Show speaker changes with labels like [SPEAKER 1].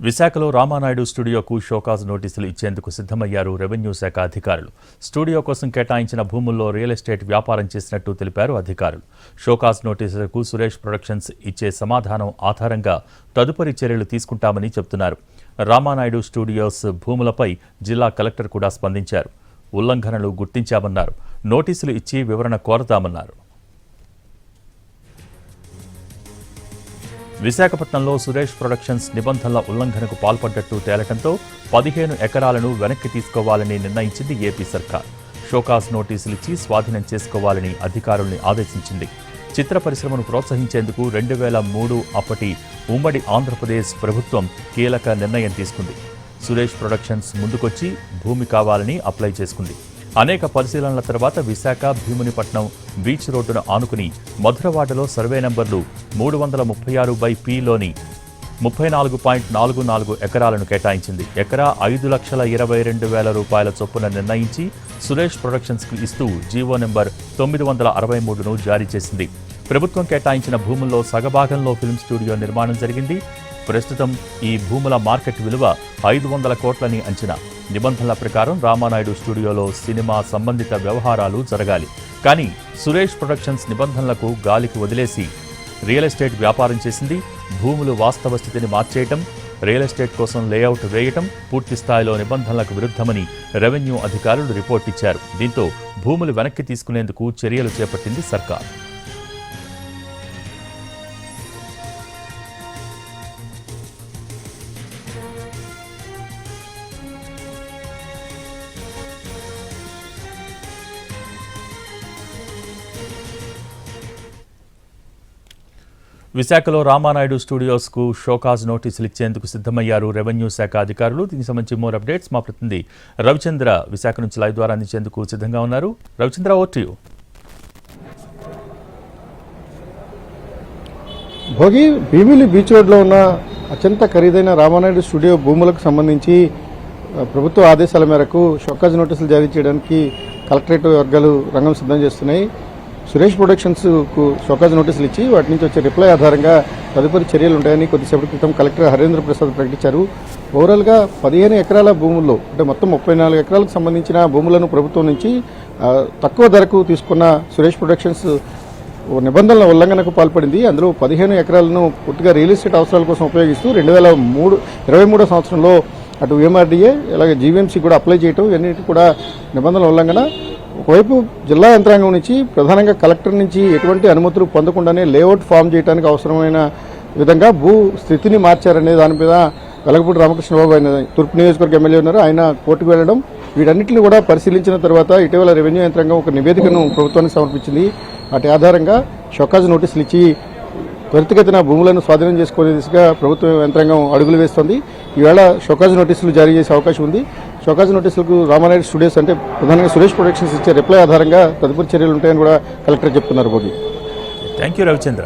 [SPEAKER 1] విశాఖలో రామానాయుడు స్టూడియోకు షోకాజ్ నోటీసులు ఇచ్చేందుకు సిద్ధమయ్యారు రెవెన్యూ శాఖ అధికారులు. స్టూడియో కోసం కేటాయించిన భూముల్లో రియల్ ఎస్టేట్ వ్యాపారం చేసినట్టు తెలిపారు అధికారులు. షోకాజ్ నోటీసులకు సురేష్ ప్రొడక్షన్స్ ఇచ్చే సమాధానం ఆధారంగా తదుపరి చర్యలు తీసుకుంటామని చెబుతున్నారు. రామానాయుడు స్టూడియోస్ భూములపై జిల్లా కలెక్టర్ కూడా స్పందించారు. ఉల్లంఘనలు గుర్తించామన్నారు. నోటీసులు ఇచ్చి వివరణ కోరతామన్నారు. విశాఖపట్నంలో సురేష్ ప్రొడక్షన్స్ నిబంధనల ఉల్లంఘనకు పాల్పడ్డట్టు తేలటంతో 15 ఎకరాలను వెనక్కి తీసుకోవాలని నిర్ణయించింది ఏపీ సర్కార్. షోకాజ్ నోటీసులిచ్చి స్వాధీనం చేసుకోవాలని అధికారుల్ని ఆదేశించింది. చిత్ర పరిశ్రమను ప్రోత్సహించేందుకు 2003 అప్పటి ఉమ్మడి ఆంధ్రప్రదేశ్ ప్రభుత్వం కీలక నిర్ణయం తీసుకుంది. సురేష్ ప్రొడక్షన్స్ ముందుకొచ్చి భూమి కావాలని అప్లై చేసుకుంది. అనేక పరిశీలనల తర్వాత విశాఖ భీమునిపట్నం బీచ్ రోడ్డును ఆనుకుని మధురవాడలో సర్వే నంబర్లు 336/P-లోని 34.44 ఎకరాలను కేటాయించింది. ఎకరా 5,22,000 రూపాయల చొప్పున నిర్ణయించి సురేష్ ప్రొడక్షన్స్కు ఇస్తూ జీవో నెంబర్ 963ను జారీ చేసింది. ప్రభుత్వం కేటాయించిన భూముల్లో సగభాగంలో ఫిల్మ్ స్టూడియో నిర్మాణం జరిగింది. ప్రస్తుతం ఈ భూముల మార్కెట్ విలువ 500 కోట్లని అంచనా. నిబంధనల ప్రకారం రామానాయుడు స్టూడియోలో సినిమా సంబంధిత వ్యవహారాలు జరగాలి. కానీ సురేష్ ప్రొడక్షన్స్ నిబంధనలకు గాలికి వదిలేసి రియల్ ఎస్టేట్ వ్యాపారం చేసింది. భూములు వాస్తవ స్థితిని మార్చేయటం, రియల్ ఎస్టేట్ కోసం లేఅవుట్ వేయటం పూర్తి స్థాయిలో నిబంధనలకు విరుద్ధమని రెవెన్యూ అధికారులు రిపోర్ట్ ఇచ్చారు. దీంతో భూములు వెనక్కి తీసుకునేందుకు చర్యలు చేపట్టింది సర్కార్. విశాఖలో రామానాయుడు స్టూడియోస్కు షోకాజ్ నోటీసులు ఇచ్చేందుకు సిద్ధమయ్యారు రెవెన్యూ శాఖ అధికారులు. దీనికి సంబంధించి మోర్ అప్డేట్స్ మా ప్రతినిధి రవిచంద్ర విశాఖ నుంచి లైవ్ ద్వారా అందించేందుకు సిద్ధంగా ఉన్నారు. Ravichandra, over to you.
[SPEAKER 2] Bhogi Bheemili beach రోడ్లో ఉన్న అత్యంత ఖరీదైన రామానాయుడు స్టూడియో భూములకు సంబంధించి ప్రభుత్వ ఆదేశాల మేరకు షోకాజ్ నోటీసులు జారీ చేయడానికి కలెక్టరేట్ వర్గాలు రంగం సిద్ధం చేస్తున్నాయి. సురేష్ ప్రొడక్షన్స్కు షోకాజ్ నోటీసులు ఇచ్చి వాటి నుంచి వచ్చే రిప్లై ఆధారంగా తదుపరి చర్యలు ఉంటాయని కొద్దిసేపటి క్రితం కలెక్టర్ హరేంద్ర ప్రసాద్ ప్రకటించారు. ఓవరాల్గా 15 ఎకరాల భూముల్లో అంటే మొత్తం 34 ఎకరాలకు సంబంధించిన భూములను ప్రభుత్వం నుంచి తక్కువ ధరకు తీసుకున్న సురేష్ ప్రొడక్షన్స్ నిబంధనల ఉల్లంఘనకు పాల్పడింది. అందులో 15 ఎకరాలను పూర్తిగా రియల్ ఎస్టేట్ అవసరాల కోసం ఉపయోగిస్తూ 2023 సంవత్సరంలో అటు ఎంఆర్డీఏ అలాగే జీవీఎంసీ కూడా అప్లై చేయటం ఇవన్నిటి కూడా నిబంధనల ఉల్లంఘన. ఒకవైపు జిల్లా యంత్రాంగం నుంచి ప్రధానంగా కలెక్టర్ నుంచి ఎటువంటి అనుమతులు పొందకుండానే లేఅవుట్ ఫామ్ చేయడానికి అవసరమైన విధంగా భూ స్థితిని మార్చారనే దాని మీద వెలగపూడి రామకృష్ణబాబు ఆయన తూర్పు నియోజకవర్గ ఎమ్మెల్యే ఉన్నారు. ఆయన కోర్టుకు వెళ్లడం, వీటన్నిటిని కూడా పరిశీలించిన తర్వాత ఇటీవల రెవెన్యూ యంత్రాంగం ఒక నివేదికను ప్రభుత్వానికి సమర్పించింది. వాటి ఆధారంగా షోకాజ్ నోటీసులు ఇచ్చి త్వరితగతిన భూములను స్వాధీనం చేసుకునే దిశగా ప్రభుత్వ యంత్రాంగం అడుగులు వేస్తోంది. ఈవేళ షోకాజ్ నోటీసులు జారీ చేసే అవకాశం ఉంది. షోకాజ్ నోటీసులకు రామానాయుడు స్టూడియోస్ అంటే ప్రధానంగా సురేష్ ప్రొడక్షన్స్ ఇచ్చే రిప్లై ఆధారంగా తదుపరి చర్యలు ఉంటాయని కూడా కలెక్టర్ చెప్తున్నారు. Bhogi,
[SPEAKER 1] thank you Ravichandra.